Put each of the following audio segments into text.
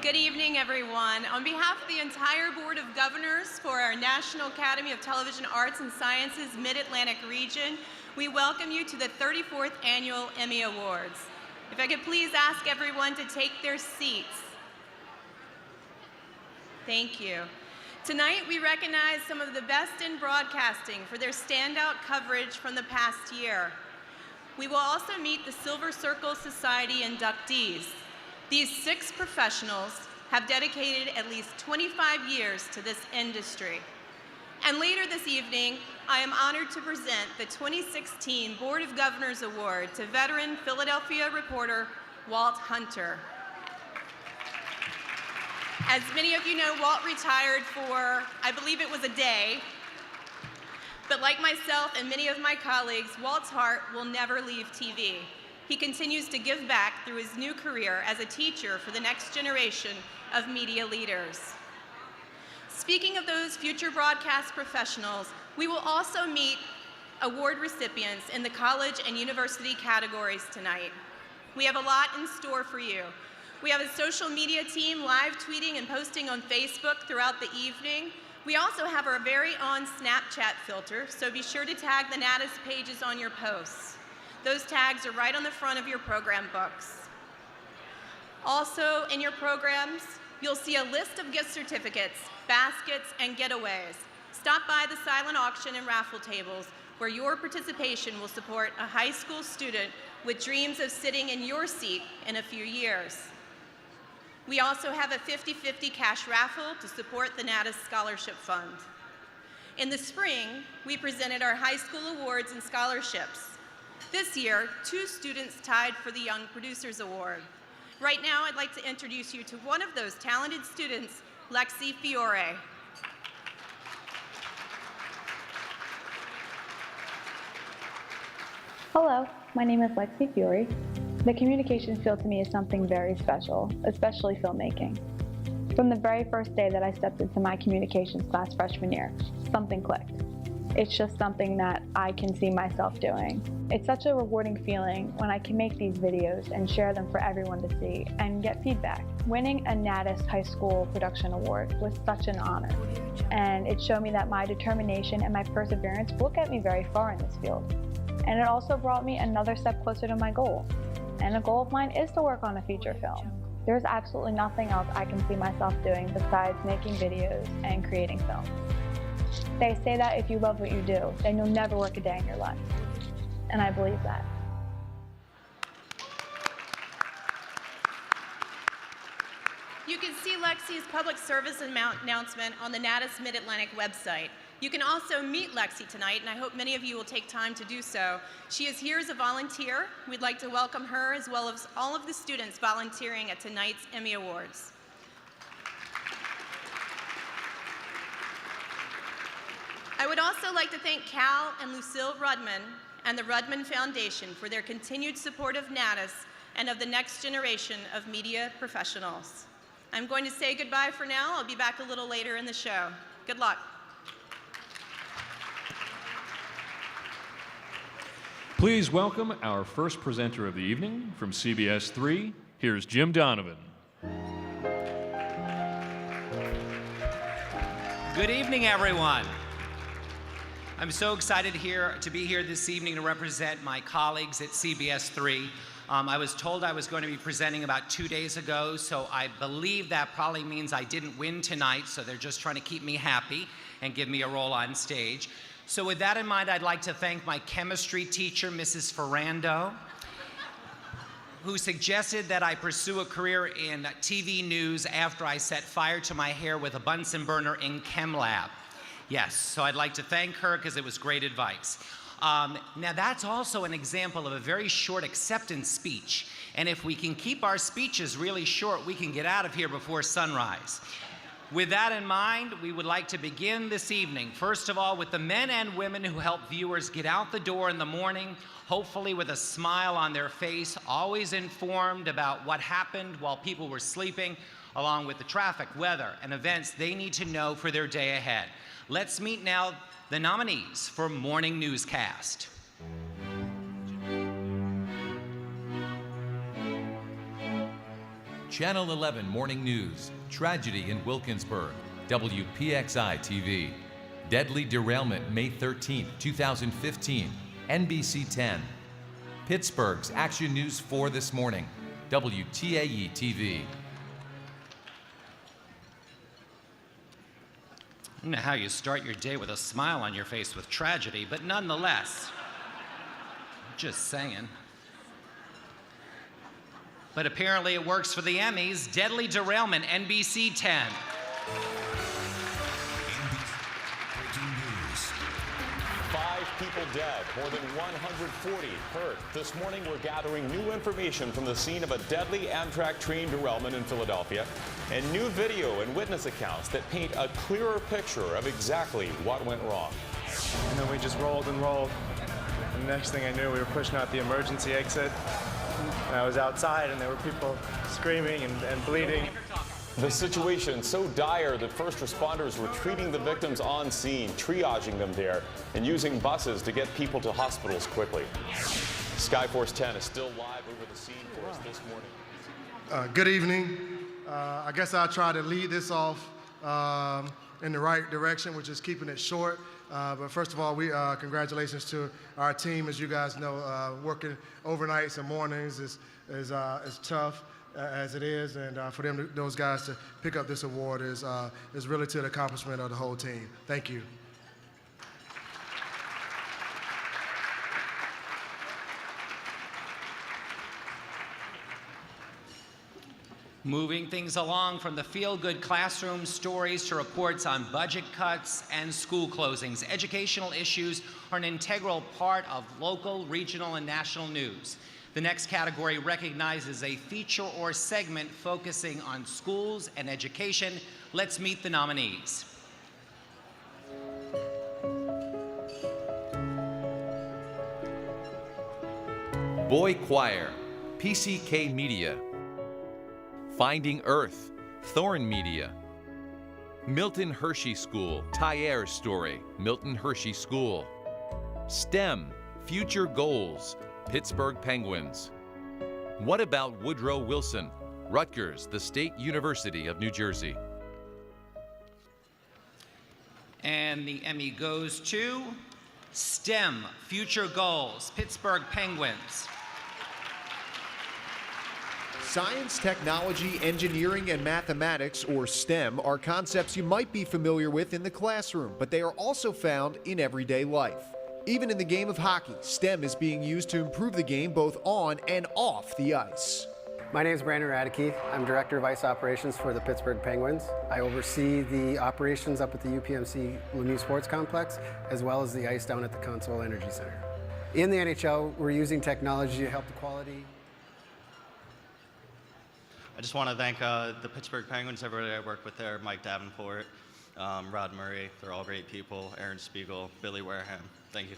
Good evening, everyone. On behalf of the entire Board of Governors for our National Academy of Television Arts and Sciences Mid-Atlantic region, we welcome you to the 34th Annual Emmy Awards. If I could please ask everyone to take their seats. Thank you. Tonight, we recognize some of the best in broadcasting for their standout coverage from the past year. We will also meet the Silver Circle Society inductees. These 6 professionals have dedicated at least 25 years to this industry. And later this evening, I am honored to present the 2016 Board of Governors Award to veteran Philadelphia reporter Walt Hunter. As many of you know, Walt retired for, I believe it was a day, but like myself and many of my colleagues, Walt's heart will never leave TV. He continues to give back through his new career as a teacher for the next generation of media leaders. Speaking of those future broadcast professionals, we will also meet award recipients in the college and university categories tonight. We have a lot in store for you. We have a social media team live tweeting and posting on Facebook throughout the evening. We also have our very own Snapchat filter, so be sure to tag the NATAS pages on your posts. Those tags are right on the front of your program books. Also, in your programs, you'll see a list of gift certificates, baskets, and getaways. Stop by the silent auction and raffle tables where your participation will support a high school student with dreams of sitting in your seat in a few years. We also have a 50-50 cash raffle to support the NATAS Scholarship Fund. In the spring, we presented our high school awards and scholarships. This year, 2 students tied for the Young Producers Award. Right now, I'd like to introduce you to one of those talented students, Lexi Fiore. Hello, my name is Lexi Fiore. The communications field to me is something very special, especially filmmaking. From the very first day that I stepped into my communications class freshman year, something clicked. It's just something that I can see myself doing. It's such a rewarding feeling when I can make these videos and share them for everyone to see and get feedback. Winning a NATAS High School Production Award was such an honor, and it showed me that my determination and my perseverance will get me very far in this field. And it also brought me another step closer to my goal. And a goal of mine is to work on a feature film. There's absolutely nothing else I can see myself doing besides making videos and creating films. They say that if you love what you do, then you'll never work a day in your life. And I believe that. You can see Lexi's public service announcement on the NATAS Mid-Atlantic website. You can also meet Lexi tonight, and I hope many of you will take time to do so. She is here as a volunteer. We'd like to welcome her as well as all of the students volunteering at tonight's Emmy Awards. I would also like to thank Cal and Lucille Rudman and the Rudman Foundation for their continued support of NATAS and of the next generation of media professionals. I'm going to say goodbye for now. I'll be back a little later in the show. Good luck. Please welcome our first presenter of the evening from CBS 3. Here's Jim Donovan. Good evening, everyone. I'm so excited to be here this evening to represent my colleagues at CBS 3. I was told I was going to be presenting about 2 days ago, so I believe that probably means I didn't win tonight, so they're just trying to keep me happy and give me a role on stage. So with that in mind, I'd like to thank my chemistry teacher, Mrs. Ferrando, who suggested that I pursue a career in TV news after I set fire to my hair with a Bunsen burner in chem lab. Yes, so I'd like to thank her because it was great advice. Now that's also an example of a very short acceptance speech. And if we can keep our speeches really short, we can get out of here before sunrise. With that in mind, we would like to begin this evening, first of all, with the men and women who help viewers get out the door in the morning, hopefully with a smile on their face, always informed about what happened while people were sleeping, along with the traffic, weather, and events they need to know for their day ahead. Let's meet now the nominees for Morning Newscast. Channel 11 Morning News. Tragedy in Wilkinsburg. WPXI TV. Deadly derailment May 13, 2015. NBC 10. Pittsburgh's Action News 4 this morning. WTAE TV. I don't know how you start your day with a smile on your face with tragedy, but nonetheless, just saying. But apparently it works for the Emmys. Deadly derailment, NBC 10. Breaking news. 5 people dead, more than 140 hurt. This morning, we're gathering new information from the scene of a deadly Amtrak train derailment in Philadelphia, and new video and witness accounts that paint a clearer picture of exactly what went wrong. And then we just rolled and rolled. And the next thing I knew, we were pushing out the emergency exit. And I was outside, and there were people screaming and bleeding. The situation so dire that first responders were treating the victims on scene, triaging them there, and using buses to get people to hospitals quickly. Skyforce 10 is still live over the scene for us this morning. Good evening. I guess I'll try to lead this off in the right direction, which is keeping it short. But first of all, congratulations to our team. As you guys know, working overnights and mornings is tough as it is, and for those guys to pick up this award is really to the accomplishment of the whole team. Thank you. Moving things along from the feel-good classroom stories to reports on budget cuts and school closings. Educational issues are an integral part of local, regional, and national news. The next category recognizes a feature or segment focusing on schools and education. Let's meet the nominees. Boy Choir. PCK Media. Finding Earth, Thorn Media. Milton Hershey School, Tyre Story, Milton Hershey School. STEM, Future Goals, Pittsburgh Penguins. What About Woodrow Wilson, Rutgers, the State University of New Jersey. And the Emmy goes to STEM, Future Goals, Pittsburgh Penguins. Science, technology, engineering, and mathematics, or STEM, are concepts you might be familiar with in the classroom, but they are also found in everyday life. Even in the game of hockey, STEM is being used to improve the game both on and off the ice. My name is Brandon Radeke. I'm Director of Ice Operations for the Pittsburgh Penguins. I oversee the operations up at the UPMC Lemieux Sports Complex, as well as the ice down at the Consol Energy Center. In the NHL, we're using technology to help the quality. I just want to thank the Pittsburgh Penguins, everybody I work with there, Mike Davenport, Rod Murray, they're all great people, Aaron Spiegel, Billy Wareham. Thank you.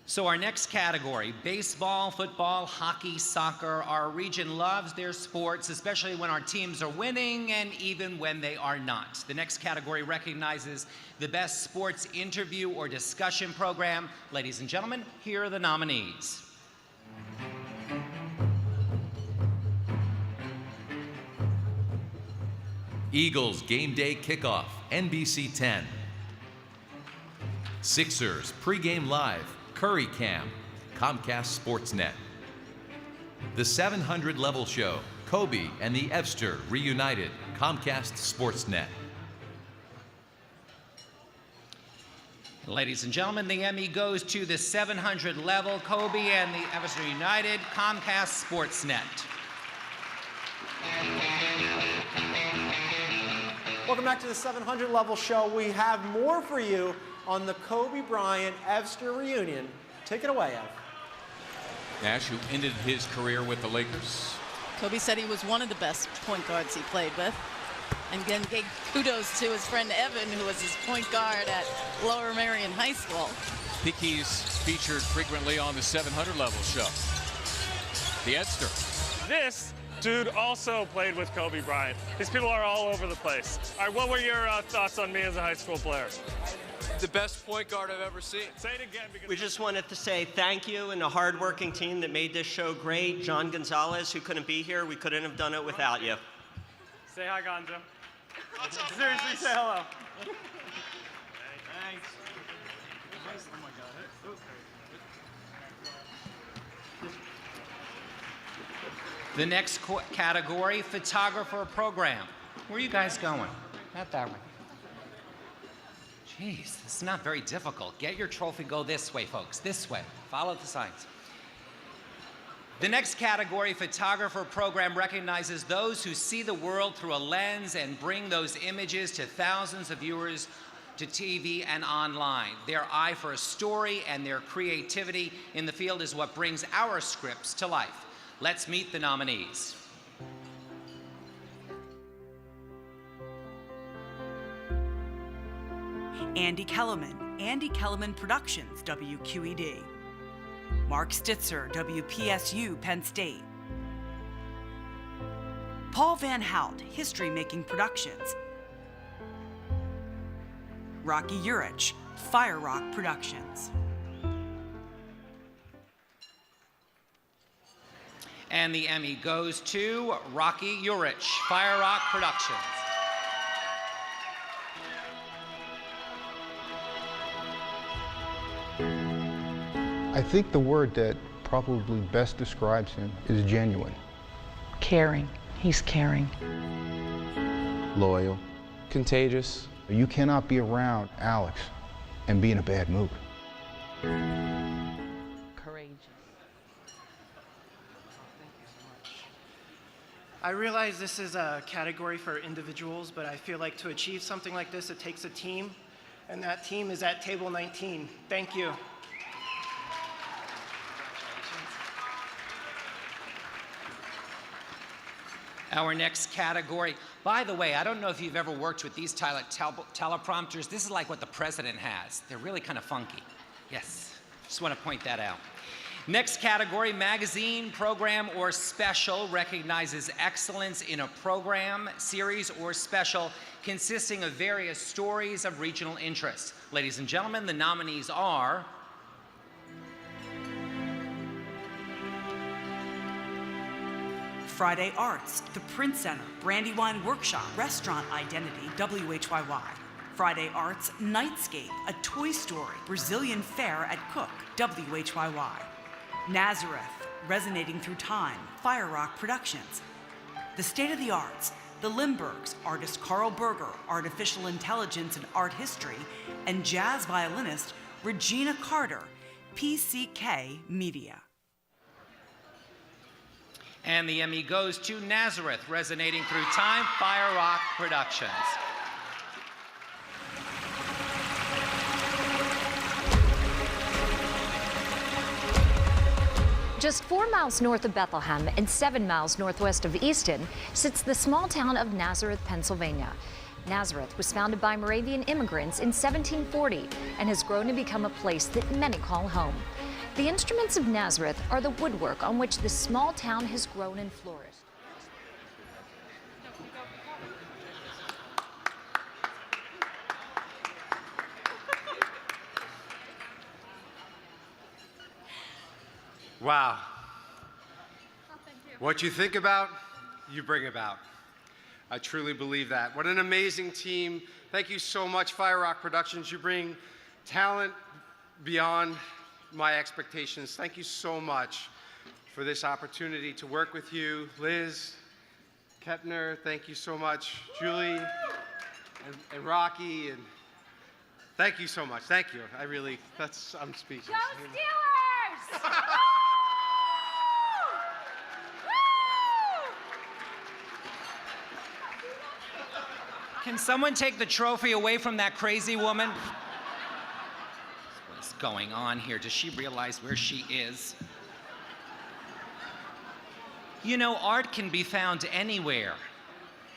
So our next category, baseball, football, hockey, soccer. Our region loves their sports, especially when our teams are winning and even when they are not. The next category recognizes the best sports interview or discussion program. Ladies and gentlemen, here are the nominees. Eagles Game Day Kickoff, NBC 10. Sixers Pregame Live, Curry Cam, Comcast Sportsnet. The 700 Level Show, Kobe and the Evster reunited, Comcast Sportsnet. Ladies and gentlemen, the Emmy goes to the 700 Level, Kobe and the Evster United, Comcast Sportsnet. Welcome back to the 700 Level Show. We have more for you on the Kobe Bryant Evster reunion. Take it away, Ev. Nash, who ended his career with the Lakers. Kobe said he was one of the best point guards he played with. And again, gave kudos to his friend Evan, who was his point guard at Lower Merion High School. I think he's featured frequently on the 700 Level Show. The Edster. This dude also played with Kobe Bryant. These people are all over the place. All right, what were your thoughts on me as a high school player? the best point guard I've ever seen. Say it again. Because We just wanted to say thank you and the hardworking team that made this show great. John Gonzalez, who couldn't be here, we couldn't have done it without you. say hi, Gonzo. Seriously, say hello. Thanks. The next category, photographer program. Where are you guys going? Not that way. Jeez, this is not very difficult. Get your trophy, go this way, folks, this way. Follow the signs. The next category, photographer program, recognizes those who see the world through a lens and bring those images to thousands of viewers to TV and online. Their eye for a story and their creativity in the field is what brings our scripts to life. Let's meet the nominees. Andy Kellerman, Andy Kellerman Productions, WQED. Mark Stitzer, WPSU, Penn State. Paul Van Hout, History Making Productions. Rocky Urich, Fire Rock Productions. And the Emmy goes to Rocky Urich, Fire Rock Productions. I think the word that probably best describes him is genuine. Caring. He's caring. Loyal. Contagious. You cannot be around Alex and be in a bad mood. Courageous. I realize this is a category for individuals, but I feel like to achieve something like this, it takes a team, and that team is at table 19. Thank you. Our next category, by the way, I don't know if you've ever worked with these teleprompters. This is like what the president has. They're really kind of funky. Yes, just want to point that out. Next category, magazine, program, or special, recognizes excellence in a program, series, or special consisting of various stories of regional interest. Ladies and gentlemen, the nominees are Friday Arts, The Print Center, Brandywine Workshop, Restaurant Identity, WHYY. Friday Arts, Nightscape, A Toy Story, Brazilian Fair at Cook, WHYY. Nazareth, Resonating Through Time, Fire Rock Productions. The State of the Arts, The Limburgs, artist Carl Berger, Artificial Intelligence and Art History, and jazz violinist Regina Carter, PCK Media. And the Emmy goes to Nazareth, Resonating Through Time, Fire Rock Productions. Just 4 miles north of Bethlehem and 7 miles northwest of Easton sits the small town of Nazareth, Pennsylvania. Nazareth was founded by Moravian immigrants in 1740 and has grown to become a place that many call home. The instruments of Nazareth are the woodwork on which this small town has grown and flourished. Wow. What you think about, you bring about. I truly believe that. What an amazing team. Thank you so much, Fire Rock Productions. You bring talent beyond my expectations. Thank you so much for this opportunity to work with you. Liz, Kepner, thank you so much. Julie and Rocky, and thank you so much. Thank you. I'm speechless. Go Steelers! Can someone take the trophy away from that crazy woman? What's going on here? Does she realize where she is? You know, art can be found anywhere.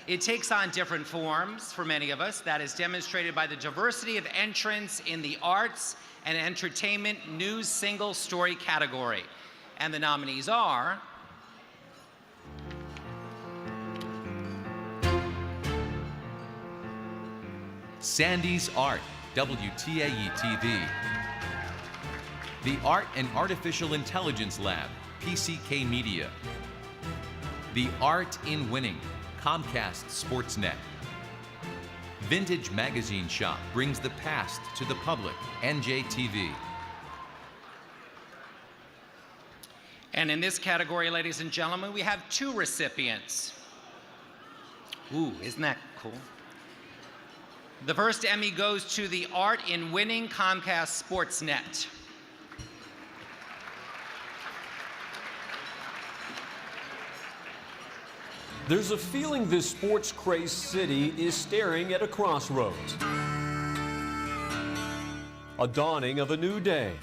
It takes on different forms for many of us. That is demonstrated by the diversity of entrants in the arts and entertainment news single story category. And the nominees are Sandy's Art, WTAE-TV. The Art and Artificial Intelligence Lab, PCK Media. The Art in Winning, Comcast Sportsnet. Vintage Magazine Shop brings the past to the public, NJTV. And in this category, ladies and gentlemen, we have 2 recipients. Ooh, isn't that cool? The first Emmy goes to the Art in Winning, Comcast Sportsnet. There's a feeling this sports-crazed city is staring at a crossroads. A dawning of a new day,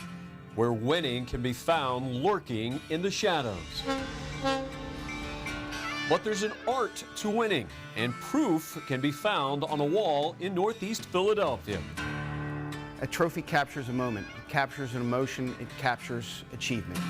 where winning can be found lurking in the shadows. But there's an art to winning, and proof can be found on a wall in Northeast Philadelphia. A trophy captures a moment, it captures an emotion, it captures achievement.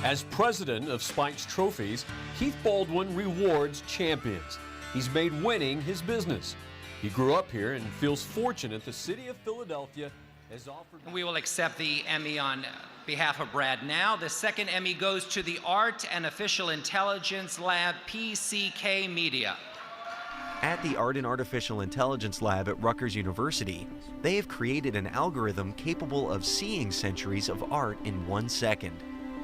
As president of Spike's Trophies, Keith Baldwin rewards champions. He's made winning his business. He grew up here and feels fortunate the city of Philadelphia has offered... We will accept the Emmy on behalf of Brad now. The second Emmy goes to the Art and Artificial Intelligence Lab, PCK Media. At the Art and Artificial Intelligence Lab at Rutgers University, they have created an algorithm capable of seeing centuries of art in 1 second.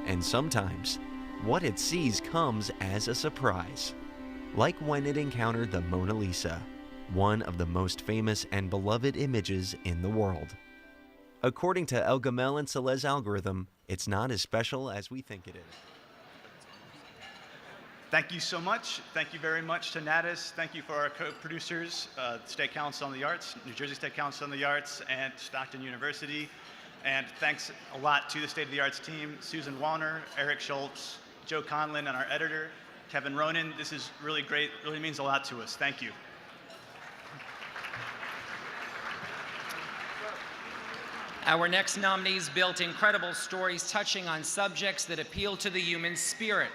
And sometimes, what it sees comes as a surprise. Like when it encountered the Mona Lisa, one of the most famous and beloved images in the world. According to El Gamel and Saleh's algorithm, it's not as special as we think it is. Thank you so much. Thank you very much to NATAS. Thank you for our co-producers, State Council on the Arts, New Jersey State Council on the Arts, and Stockton University. And thanks a lot to the State of the Arts team, Susan Wallner, Eric Schultz, Joe Conlin, and our editor, Kevin Ronan. This is really great, really means a lot to us. Thank you. Our next nominees built incredible stories touching on subjects that appeal to the human spirit.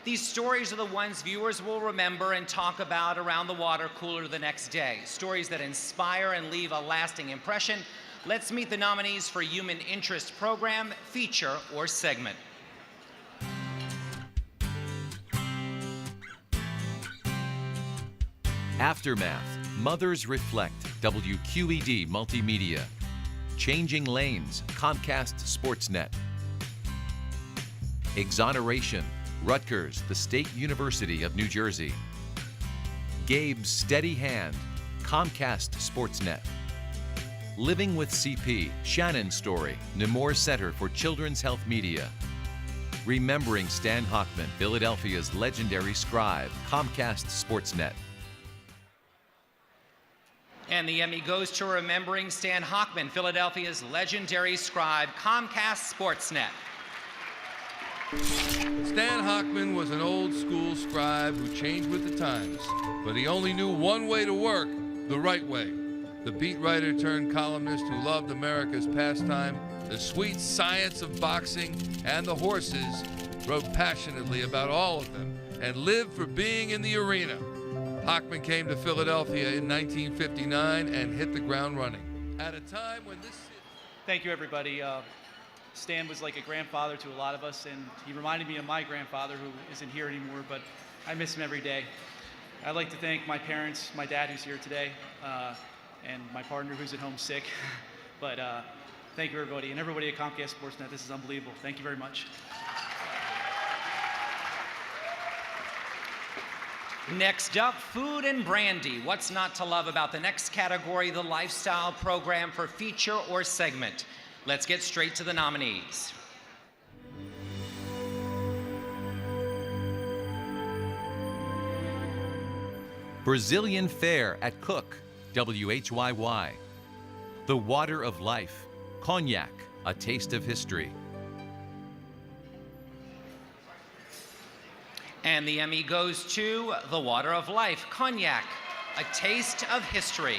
These stories are the ones viewers will remember and talk about around the water cooler the next day. Stories that inspire and leave a lasting impression. Let's meet the nominees for Human Interest Program, Feature, or Segment. Aftermath, Mothers Reflect, WQED Multimedia. Changing Lanes, Comcast Sportsnet. Exoneration, Rutgers, the State University of New Jersey. Gabe's Steady Hand, Comcast Sportsnet. Living with CP, Shannon's Story, Nemours Center for Children's Health Media. Remembering Stan Hochman, Philadelphia's legendary scribe, Comcast Sportsnet. And the Emmy goes to Remembering Stan Hochman, Philadelphia's legendary scribe, Comcast Sportsnet. Stan Hochman was an old-school scribe who changed with the times, but he only knew one way to work, the right way. The beat writer turned columnist who loved America's pastime, the sweet science of boxing, and the horses, wrote passionately about all of them, and lived for being in the arena. Hochman came to Philadelphia in 1959 and hit the ground running. At a time when this... Thank you, everybody. Stan was like a grandfather to a lot of us, and he reminded me of my grandfather, who isn't here anymore, but I miss him every day. I'd like to thank my parents, my dad, who's here today, and my partner, who's at home sick. But thank you, everybody, and everybody at Comcast Sportsnet. This is unbelievable. Thank you very much. Next up, Food and Brandy. What's not to love about the next category, the Lifestyle Program for Feature or Segment? Let's get straight to the nominees. Brazilian Fare at Cook, WHYY. The Water of Life, Cognac, A Taste of History. And the Emmy goes to The Water of Life, Cognac, A Taste of History.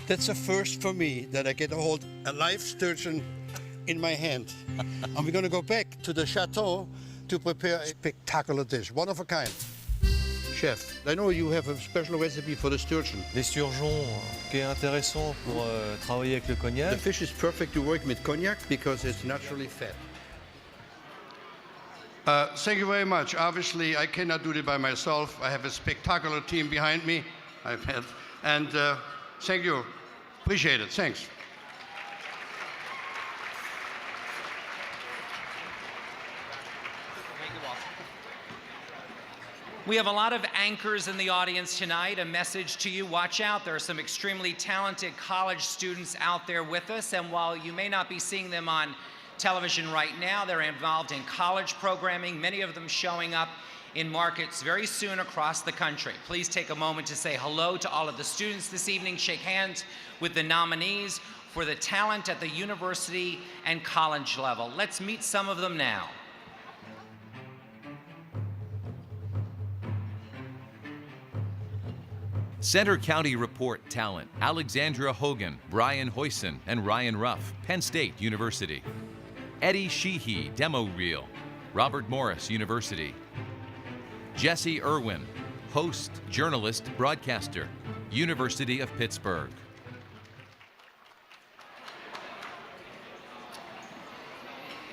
That's a first for me, that I get to hold a live sturgeon in my hand. And we're going to go back to the chateau to prepare a spectacular dish, one of a kind. chef. I know you have a special recipe for the sturgeon. Des surgeons qui est intéressant pour travailler avec le cognac. The fish is perfect to work with cognac because it's naturally fat. Thank you very much. Obviously, I cannot do it by myself. I have a spectacular team behind me. And thank you. Appreciate it. Thanks. We have a lot of anchors in the audience tonight. A message to you, watch out. There are some extremely talented college students out there with us, and while you may not be seeing them on television right now, they're involved in college programming, many of them showing up in markets very soon across the country. Please take a moment to say hello to all of the students this evening, shake hands with the nominees for the talent at the university and college level. Let's meet some of them now. Center County Report talent: Alexandra Hogan, Brian Hoyson, and Ryan Ruff, Penn State University. Eddie Sheehy, demo reel, Robert Morris University. Jesse Irwin, host, journalist, broadcaster, University of Pittsburgh.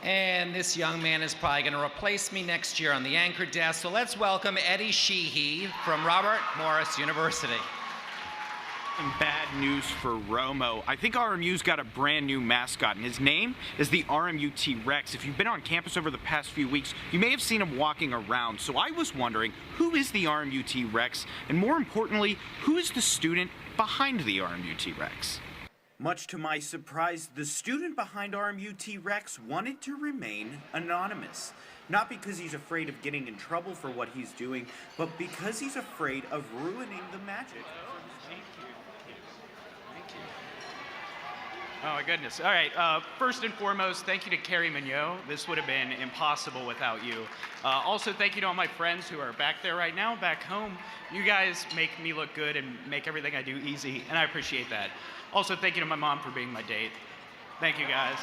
And this young man is probably going to replace me next year on the anchor desk. So let's welcome Eddie Sheehy from Robert Morris University. Bad news for Romo. I think RMU's got a brand new mascot, and his name is the RMU T-Rex. If you've been on campus over the past few weeks, you may have seen him walking around. So I was wondering, who is the RMU T-Rex? And more importantly, who is the student behind the RMU T-Rex? Much to my surprise, the student behind RMU T-Rex wanted to remain anonymous. Not because he's afraid of getting in trouble for what he's doing, but because he's afraid of ruining the magic. Oh my goodness. All right, first and foremost, thank you to Carrie Mignot. This would have been impossible without you. Also, thank you to all my friends who are back there right now, back home. You guys make me look good and make everything I do easy, and I appreciate that. Also, thank you to my mom for being my date. Thank you, guys.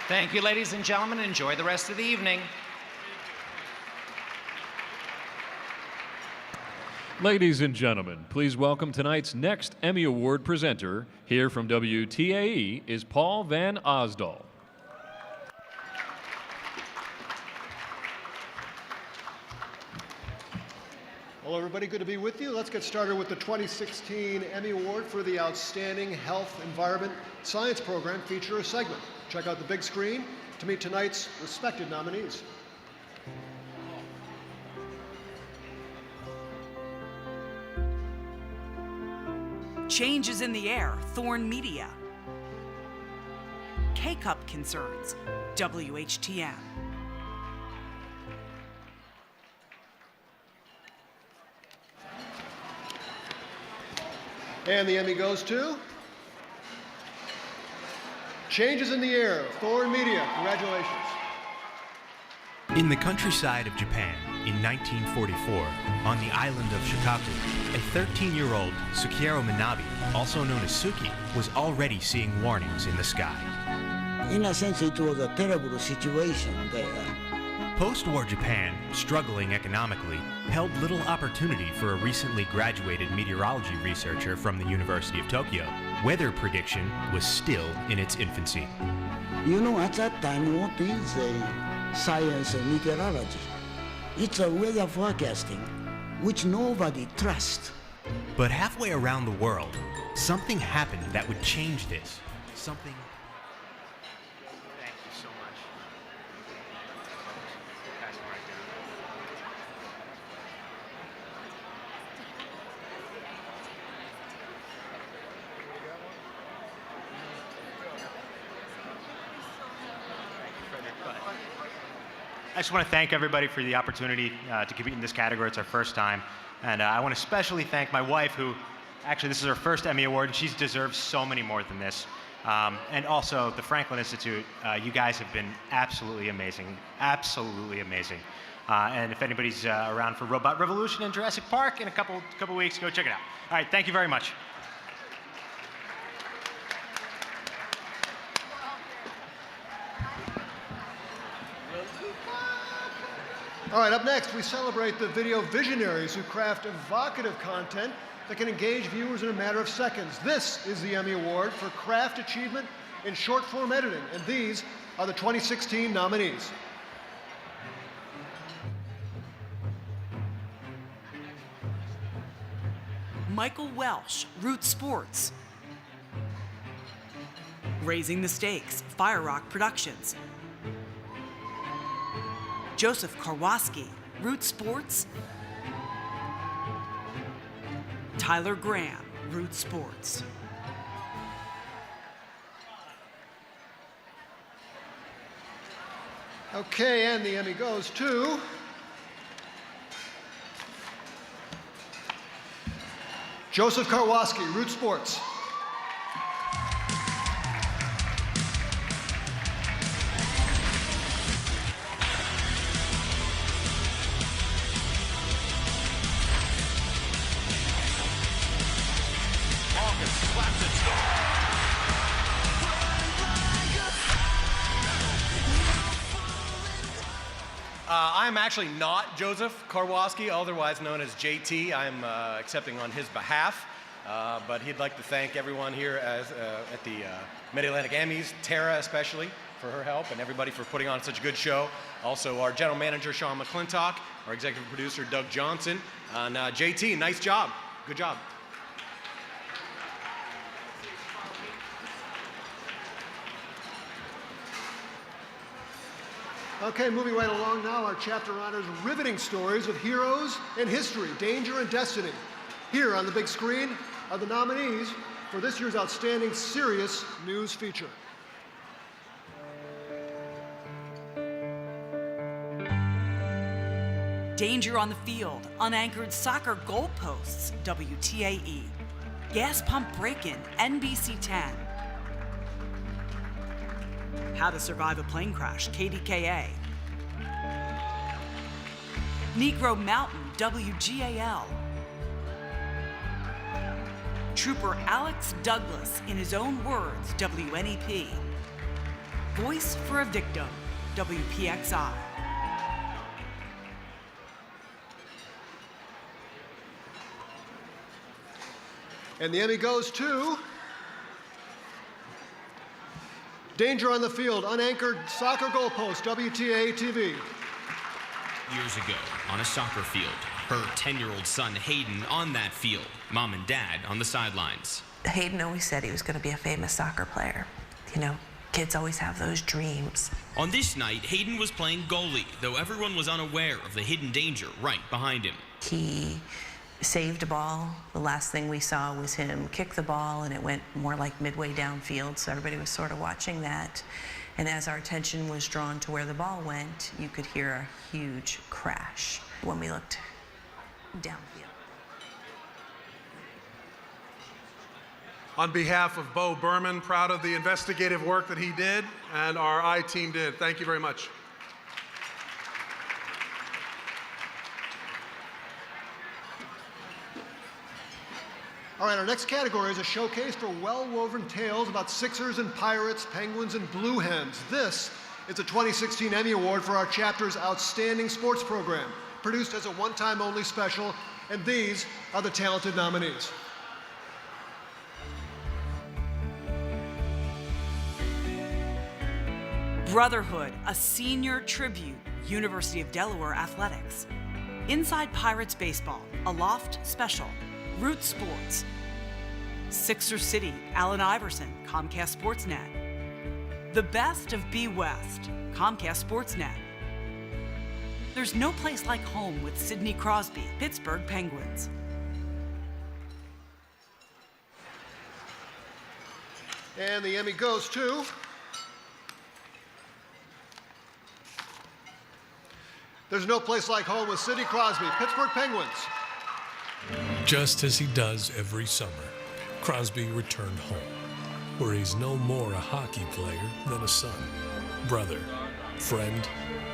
Thank you, ladies and gentlemen. Enjoy the rest of the evening. Ladies and gentlemen, please welcome tonight's next Emmy Award presenter. Here from WTAE is Paul Van Osdol. Hello, everybody. Good to be with you. Let's get started with the 2016 Emmy Award for the Outstanding Health, Environment, Science Program feature segment. Check out the big screen to meet tonight's respected nominees. Change is in the air, Thorn Media. K-Cup concerns, WHTM. And the Emmy goes to Change is in the Air, Thorn Media. Congratulations. In the countryside of Japan, in 1944, on the island of Shikaku, a 13-year-old Sukihiro Minabe, also known as Suki, was already seeing warnings in the sky. In a sense, it was a terrible situation there. Post-war Japan, struggling economically, held little opportunity for a recently graduated meteorology researcher from the University of Tokyo. Weather prediction was still in its infancy. You know, at that time, what is science and meteorology? It's a weather forecasting, which nobody trusts. But halfway around the world, something happened that would change this. Something... Thank you so much. Pass it right down. I just want to thank everybody for the opportunity to compete in this category. It's our first time. And I want to especially thank my wife, who actually this is her first Emmy Award, and she's deserved so many more than this. And also the Franklin Institute. You guys have been absolutely amazing. Absolutely amazing. And if anybody's around for Robot Revolution in Jurassic Park in a couple weeks, go check it out. All right, thank you very much. All right, up next, we celebrate the video visionaries who craft evocative content that can engage viewers in a matter of seconds. This is the Emmy Award for Craft Achievement in Short Form Editing, and these are the 2016 nominees. Michael Welsh, Root Sports. Raising the Stakes, Fire Rock Productions. Joseph Karwoski, Root Sports. Tyler Graham, Root Sports. Okay, and the Emmy goes to Joseph Karwoski, Root Sports. I'm actually not Joseph Karwoski, otherwise known as JT. I'm accepting on his behalf, but he'd like to thank everyone here at the Mid-Atlantic Emmys, Tara especially, for her help, and everybody for putting on such a good show. Also, our general manager, Sean McClintock, our executive producer, Doug Johnson, and JT, nice job. Good job. Okay, moving right along now, our chapter honors riveting stories of heroes and history, danger and destiny. Here on the big screen are the nominees for this year's Outstanding Serious News Feature. Danger on the Field, Unanchored Soccer Goalposts, WTAE. Gas Pump Break-In, NBC 10. How to Survive a Plane Crash, KDKA. Negro Mountain, WGAL. Trooper Alex Douglas, in his own words, WNEP. Voice for a Victim, WPXI. And the Emmy goes to Danger on the Field, Unanchored Soccer Goalpost, WTA TV. Years ago, on a soccer field, her 10-year-old son Hayden on that field, mom and dad on the sidelines. Hayden always said he was going to be a famous soccer player. You know, kids always have those dreams. On this night, Hayden was playing goalie, though everyone was unaware of the hidden danger right behind him. He saved a ball. The last thing we saw was him kick the ball, and it went more like midway downfield, so everybody was sort of watching that. And as our attention was drawn to where the ball went, you could hear a huge crash when we looked downfield. On behalf of Bo Berman, proud of the investigative work that he did and our I-team did. Thank you very much. All right, our next category is a showcase for well-woven tales about Sixers and Pirates, Penguins and Blue Hens. This is a 2016 Emmy Award for our chapter's Outstanding Sports Program, produced as a one-time only special, and these are the talented nominees. Brotherhood, a senior tribute, University of Delaware Athletics. Inside Pirates Baseball, a Loft special, Root Sports. Sixer City, Allen Iverson, Comcast Sportsnet. The Best of B West, Comcast Sportsnet. There's No Place Like Home with Sidney Crosby, Pittsburgh Penguins. And the Emmy goes to There's No Place Like Home with Sidney Crosby, Pittsburgh Penguins. Just as he does every summer, Crosby returned home, where he's no more a hockey player than a son, brother, friend,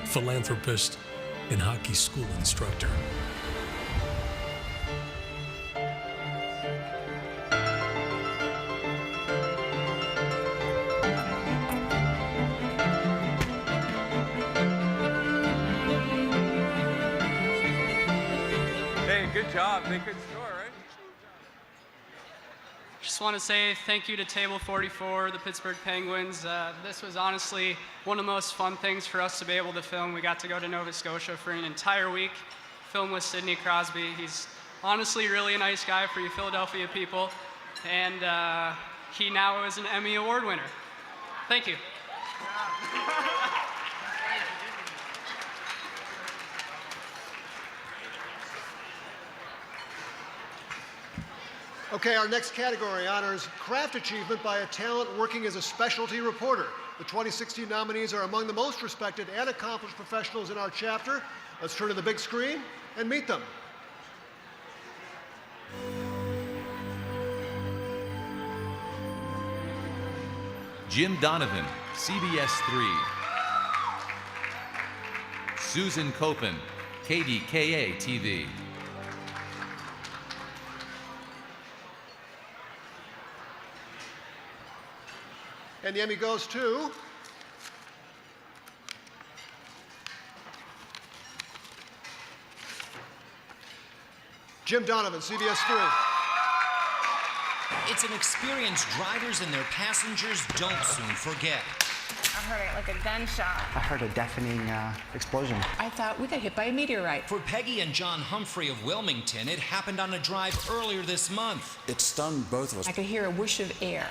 philanthropist, and hockey school instructor. Hey, good job. They could score, right? Just want to say thank you to Table 44, the Pittsburgh Penguins. This was honestly one of the most fun things for us to be able to film. We got to go to Nova Scotia for an entire week, film with Sidney Crosby. He's honestly really a nice guy for you Philadelphia people, and he now is an Emmy Award winner. Thank you. Okay, our next category honors craft achievement by a talent working as a specialty reporter. The 2016 nominees are among the most respected and accomplished professionals in our chapter. Let's turn to the big screen and meet them. Jim Donovan, CBS 3. Susan Copen, KDKA TV. And the Emmy goes to Jim Donovan, CBS 3. It's an experience drivers and their passengers don't soon forget. I heard it like a gunshot. I heard a deafening explosion. I thought we got hit by a meteorite. For Peggy and John Humphrey of Wilmington, it happened on a drive earlier this month. It stunned both of us. I could hear a whoosh of air.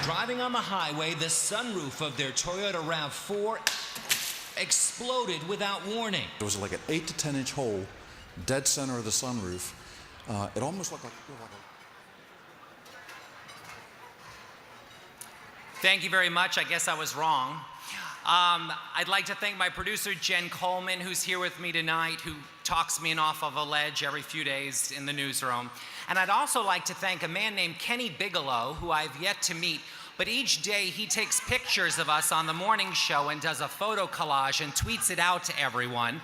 Driving on the highway, the sunroof of their Toyota RAV4 exploded without warning. It was like an 8 to 10 inch hole, dead center of the sunroof. It almost looked like Thank you very much. I guess I was wrong. I'd like to thank my producer, Jen Coleman, who's here with me tonight, who talks me off of a ledge every few days in the newsroom. And I'd also like to thank a man named Kenny Bigelow, who I've yet to meet, but each day he takes pictures of us on the morning show and does a photo collage and tweets it out to everyone.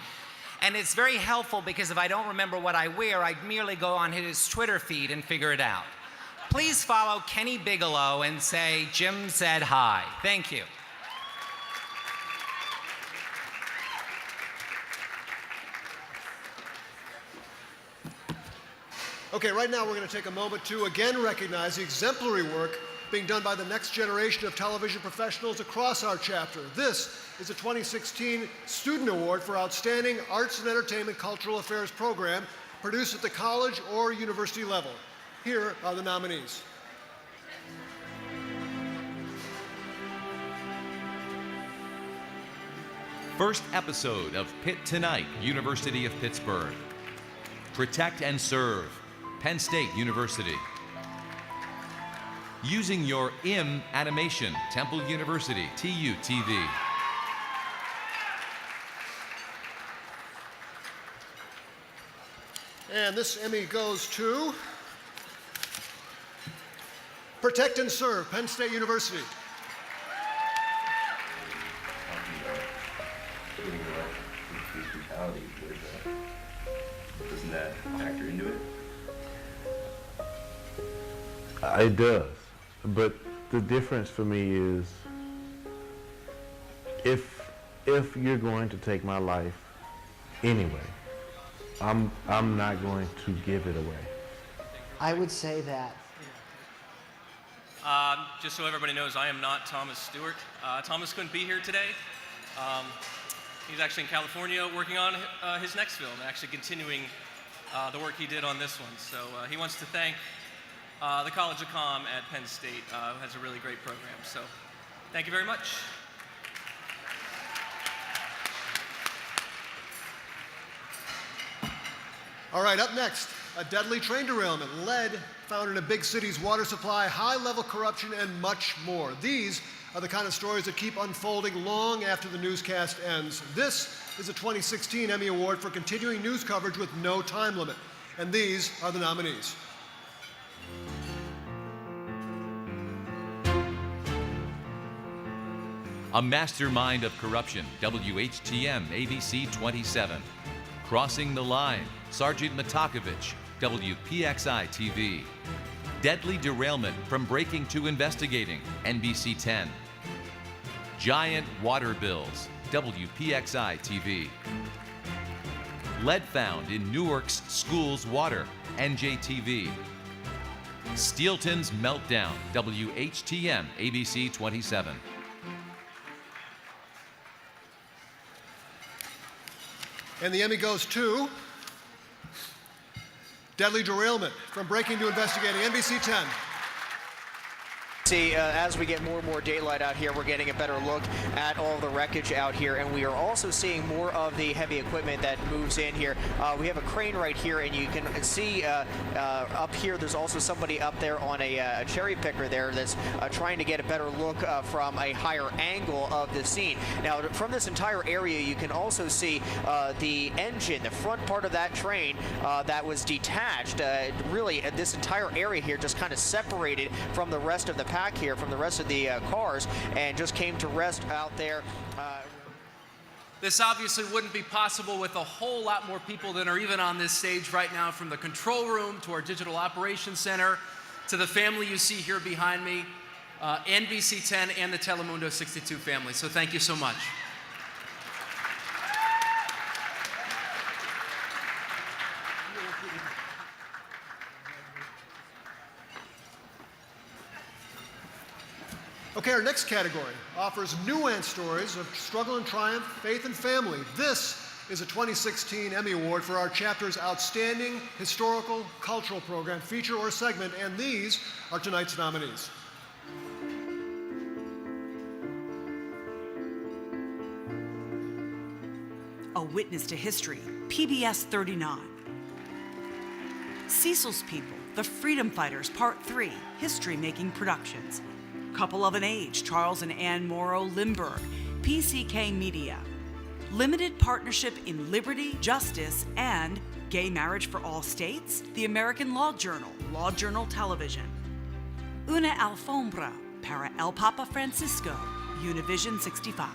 And it's very helpful because if I don't remember what I wear, I merely go on his Twitter feed and figure it out. Please follow Kenny Bigelow and say, Jim said hi. Thank you. Okay, right now we're going to take a moment to again recognize the exemplary work being done by the next generation of television professionals across our chapter. This is a 2016 Student Award for Outstanding Arts and Entertainment Cultural Affairs Program produced at the college or university level. Here are the nominees. First episode of Pitt Tonight, University of Pittsburgh. Protect and Serve, Penn State University. Using Your IM Animation, Temple University, TU-TV. And this Emmy goes to Protect and Serve, Penn State University. Doesn't that factor into it? It does, but the difference for me is if you're going to take my life anyway, I'm not going to give it away. I would say that. Just so everybody knows, I am not Thomas Stewart. Thomas couldn't be here today. He's actually in California working on his next film, actually continuing the work he did on this one. So he wants to thank the College of Comm at Penn State, who has a really great program. So thank you very much. All right, up next, a deadly train derailment, lead found in a big city's water supply, high-level corruption, and much more. These are the kind of stories that keep unfolding long after the newscast ends. This is a 2016 Emmy Award for continuing news coverage with no time limit. And these are the nominees. A Mastermind of Corruption, WHTM ABC 27. Crossing the Line, Sergeant Matakovich, WPXI TV. Deadly Derailment from Breaking to Investigating, NBC 10. Giant Water Bills, WPXI TV. Lead found in Newark's school's water, NJTV. Steelton's Meltdown, WHTM, ABC 27. And the Emmy goes to Deadly Derailment, from Breaking to Investigating, NBC 10. See, as we get more and more daylight out here, we're getting a better look at all the wreckage out here, and we are also seeing more of the heavy equipment that moves in here. We have a crane right here, and you can see up here there's also somebody up there on a cherry picker there that's trying to get a better look from a higher angle of the scene. Now, from this entire area, you can also see the engine, the front part of that train that was detached. Really, this entire area here just kind of separated from the rest of the pack here, from the rest of the cars, and just came to rest out there. This obviously wouldn't be possible with a whole lot more people than are even on this stage right now, from the control room to our digital operations center to the family you see here behind me, NBC 10 and the Telemundo 62 family. So thank you so much. Okay, our next category offers nuanced stories of struggle and triumph, faith and family. This is a 2016 Emmy Award for our chapter's outstanding historical cultural program, feature or segment, and these are tonight's nominees. A Witness to History, PBS 39. Cecil's People, The Freedom Fighters, Part 3, History Making Productions. Couple of an Age, Charles and Ann Morrow Limburg, PCK Media. Limited Partnership in Liberty, Justice, and Gay Marriage for All States, The American Law Journal Television. Una Alfombra, para El Papa Francisco, Univision 65.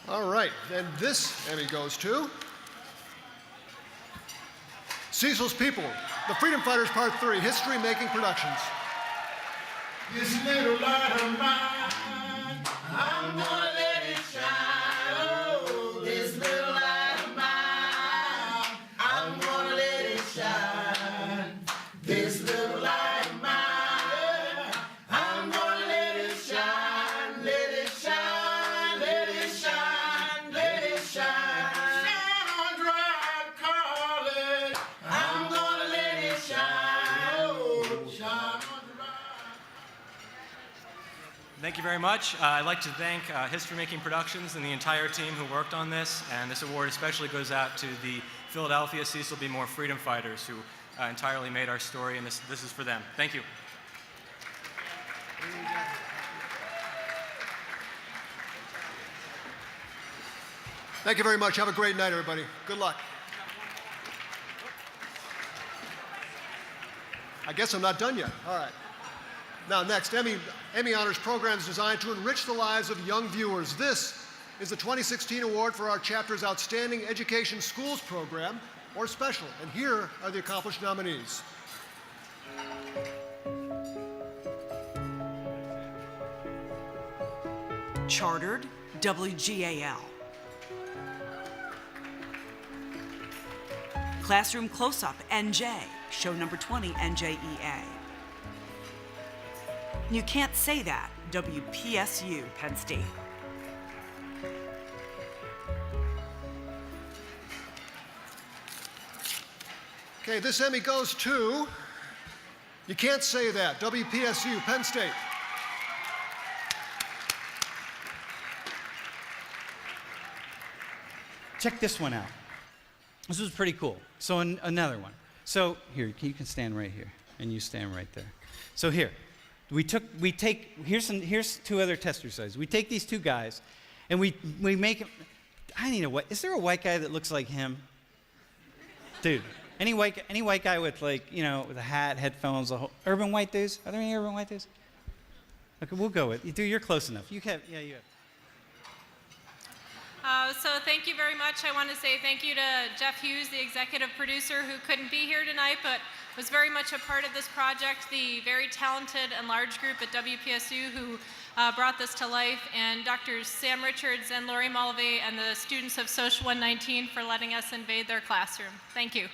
All right, then this Emmy goes to Cecil's People, The Freedom Fighters Part 3, History Making Productions. This little light of mine, I'm gonna let it shine. Oh, this little light of mine, I'm gonna let it shine. This little light of mine, I'm gonna let it shine. Let it shine, let it shine, let it shine. Shine on dry Carlet, I'm gonna let it shine. Oh, shine on dry. Thank you very much. I'd like to thank History Making Productions and the entire team who worked on this, and this award especially goes out to the Philadelphia Cecil B. Moore Freedom Fighters who entirely made our story, and this is for them. Thank you. Thank you very much. Have a great night, everybody. Good luck. I guess I'm not done yet. All right. Now, next, Emmy Honors programs designed to enrich the lives of young viewers. This is the 2016 award for our chapter's Outstanding Education Schools program, or special. And here are the accomplished nominees. Chartered, WGAL. Classroom Close-Up, NJ, show number 20, NJEA. You Can't Say That, WPSU, Penn State. Okay, this Emmy goes to You Can't Say That, WPSU, Penn State. Check this one out. This was pretty cool. So another one. So here, you can stand right here, and you stand right there. So here, here's two other test exercises. We take these two guys, and we make them. I need a white. Is there a white guy that looks like him? Dude, any white guy with with a hat, headphones, urban white dudes? Are there any urban white dudes? Okay, we'll go with you. Dude, you're close enough. You have. So thank you very much. I want to say thank you to Jeff Hughes, the executive producer, who couldn't be here tonight, but was very much a part of this project, the very talented and large group at WPSU who brought this to life, and Drs. Sam Richards and Lori Mulvey and the students of Social 119 for letting us invade their classroom. Thank you.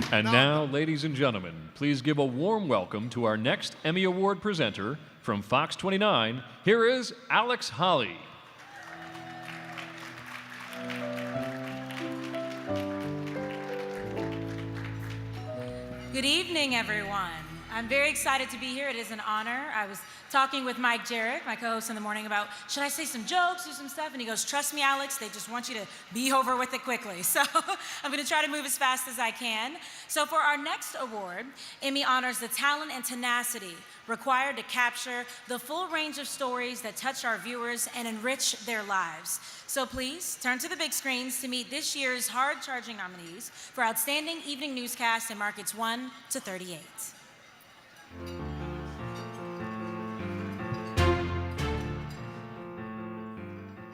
And now, ladies and gentlemen, please give a warm welcome to our next Emmy Award presenter from Fox 29. Here is Alex Holly. Good evening, everyone. I'm very excited to be here. It is an honor. I was talking with Mike Jarrett, my co-host in the morning, about should I say some jokes, do some stuff? And he goes, trust me, Alex, they just want you to be over with it quickly. So I'm going to try to move as fast as I can. So for our next award, Emmy honors the talent and tenacity required to capture the full range of stories that touch our viewers and enrich their lives. So please turn to the big screens to meet this year's hard-charging nominees for Outstanding Evening Newscast in Markets 1 to 38.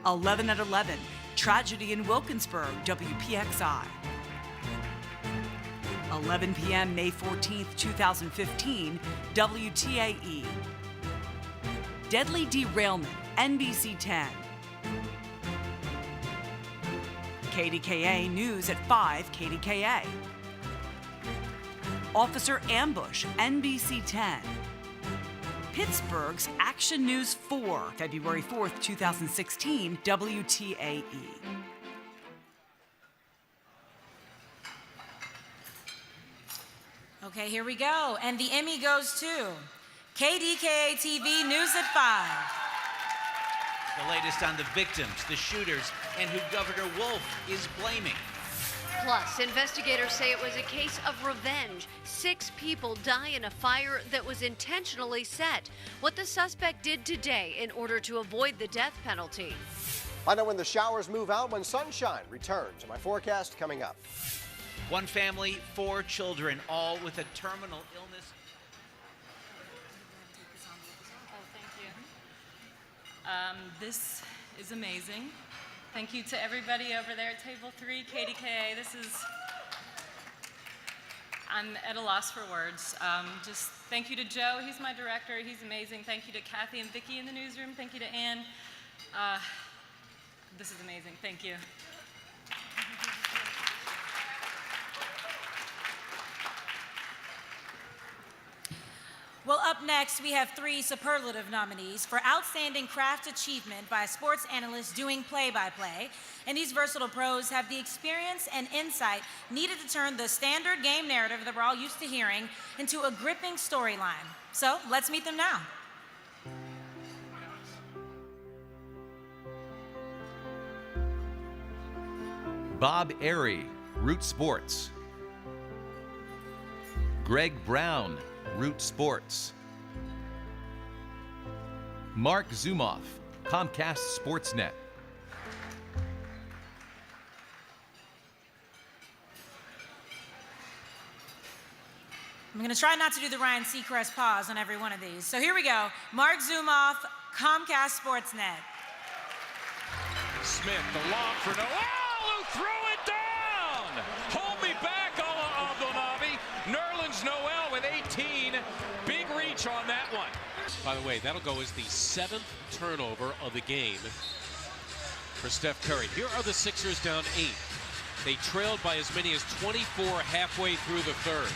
"11 at 11, Tragedy in Wilkinsburg, WPXI. 11 p.m. May 14th, 2015, WTAE. Deadly Derailment, NBC 10. KDKA News at 5, KDKA. Officer Ambush, NBC 10. Pittsburgh's Action News 4, February 4th, 2016, WTAE. Okay, here we go. And the Emmy goes to KDKA TV News at 5. The latest on the victims, the shooters, and who Governor Wolf is blaming. Plus, investigators say it was a case of revenge. 6 people die in a fire that was intentionally set. What the suspect did today in order to avoid the death penalty. I know when the showers move out, when sunshine returns. My forecast coming up. One family, 4 children, all with a terminal illness. This is amazing. Thank you to everybody over there at Table 3, KDKA. I'm at a loss for words. Just thank you to Joe, he's my director, he's amazing. Thank you to Kathy and Vicki in the newsroom. Thank you to Ann. This is amazing, thank you. Well, up next, we have 3 superlative nominees for Outstanding Craft Achievement by a sports analyst doing play-by-play. And these versatile pros have the experience and insight needed to turn the standard game narrative that we're all used to hearing into a gripping storyline. So let's meet them now. Bob Airy, Root Sports. Greg Brown, Root Sports. Mark Zumoff, Comcast Sportsnet. I'm going to try not to do the Ryan Seacrest pause on every one of these. So here we go. Mark Zumoff, Comcast Sportsnet. Smith, the lob for Noel, who threw it down! Hold me back, Abdelnabi. Nerlens Noel with 18. Big reach on that one. By the way, that'll go as the 7th turnover of the game for Steph Curry. Here are the Sixers down 8. They trailed by as many as 24 halfway through the 3rd.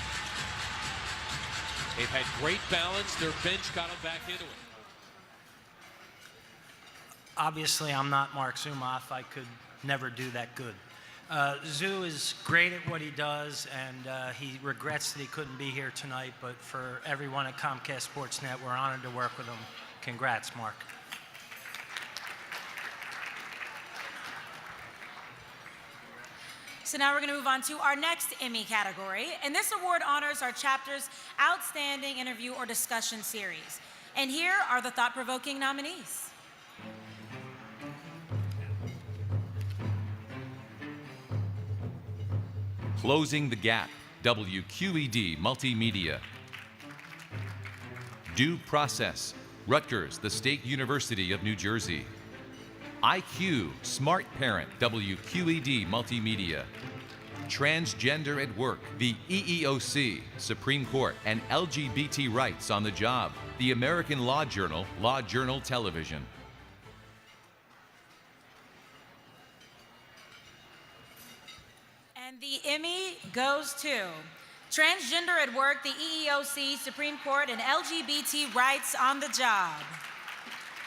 They've had great balance. Their bench got them back into it. Obviously, I'm not Mark Zumoff. I could never do that good. Zoo is great at what he does, and he regrets that he couldn't be here tonight, but for everyone at Comcast Sportsnet, we're honored to work with him. Congrats, Mark. So now we're going to move on to our next Emmy category, and this award honors our chapter's Outstanding Interview or Discussion Series. And here are the thought-provoking nominees. Closing the Gap, WQED Multimedia. Due Process, Rutgers, the State University of New Jersey. IQ, Smart Parent, WQED Multimedia. Transgender at Work, the EEOC, Supreme Court, and LGBT Rights on the Job, the American Law Journal Television. And the Emmy goes to Transgender at Work, the EEOC, Supreme Court, and LGBT Rights on the Job.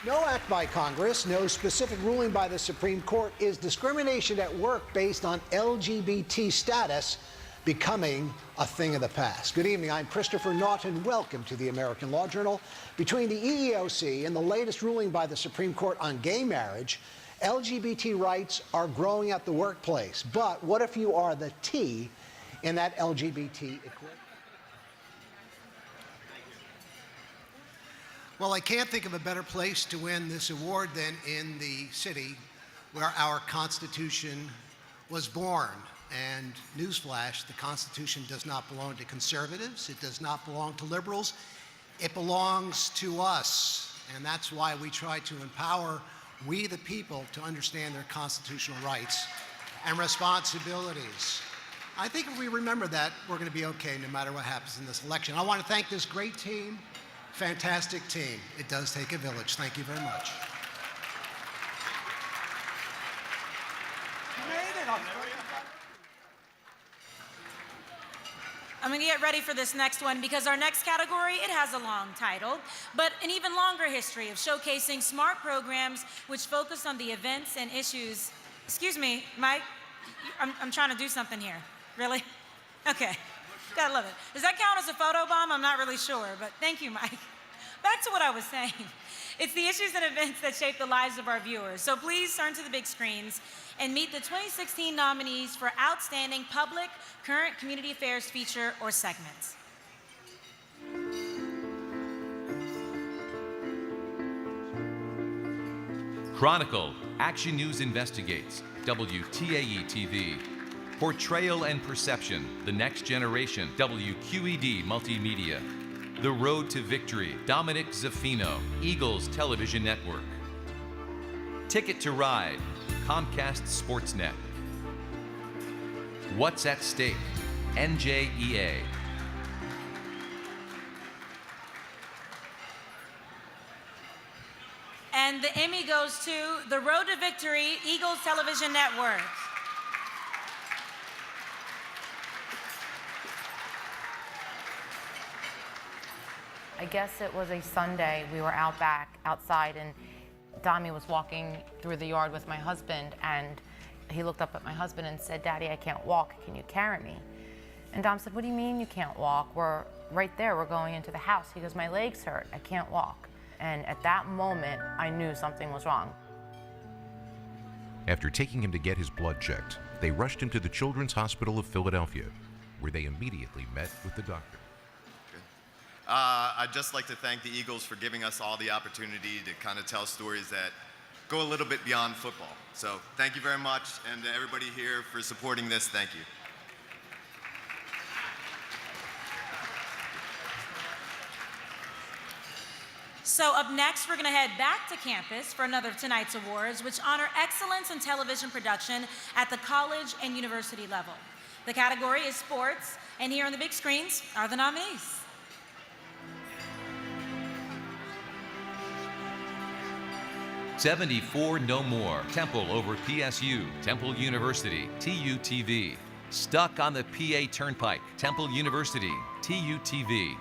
No act by Congress, no specific ruling by the Supreme Court is discrimination at work based on LGBT status becoming a thing of the past. Good evening, I'm Christopher Naughton. Welcome to the American Law Journal. Between the EEOC and the latest ruling by the Supreme Court on gay marriage, LGBT rights are growing at the workplace. But what if you are the T in that LGBT equation? Well, I can't think of a better place to win this award than in the city where our Constitution was born. And newsflash, the Constitution does not belong to conservatives. It does not belong to liberals. It belongs to us. And that's why we try to empower we the people to understand their constitutional rights and responsibilities. I think if we remember that, we're going to be okay no matter what happens in this election. I want to thank this great team. Fantastic team. It does take a village. Thank you very much. I'm going to get ready for this next one because our next category, it has a long title, but an even longer history of showcasing smart programs which focus on the events and issues. Excuse me, Mike, I'm trying to do something here. Really? Okay. Gotta love it. Does that count as a photo bomb? I'm not really sure, but thank you, Mike. Back to what I was saying. It's the issues and events that shape the lives of our viewers. So please turn to the big screens and meet the 2016 nominees for Outstanding Public Current Community Affairs Feature or Segment. Chronicle, Action News Investigates, WTAE TV. Portrayal and Perception, The Next Generation, WQED Multimedia. The Road to Victory, Dominic Zaffino, Eagles Television Network. Ticket to Ride, Comcast Sportsnet. What's at Stake, NJEA. And the Emmy goes to The Road to Victory, Eagles Television Network. I guess it was a Sunday. We were out back, outside, and Dami was walking through the yard with my husband, and he looked up at my husband and said, "Daddy, I can't walk. Can you carry me?" And Dom said, "What do you mean you can't walk? We're right there. We're going into the house." He goes, "My legs hurt. I can't walk." And at that moment, I knew something was wrong. After taking him to get his blood checked, they rushed him to the Children's Hospital of Philadelphia, where they immediately met with the doctor. I'd just like to thank the Eagles for giving us all the opportunity to kind of tell stories that go a little bit beyond football. So thank you very much, and to everybody here for supporting this, thank you. So up next, we're going to head back to campus for another of tonight's awards, which honor excellence in television production at the college and university level. The category is sports, and here on the big screens are the nominees. '74 No More, Temple over PSU, Temple University, TUTV. Stuck on the PA Turnpike, Temple University, TUTV.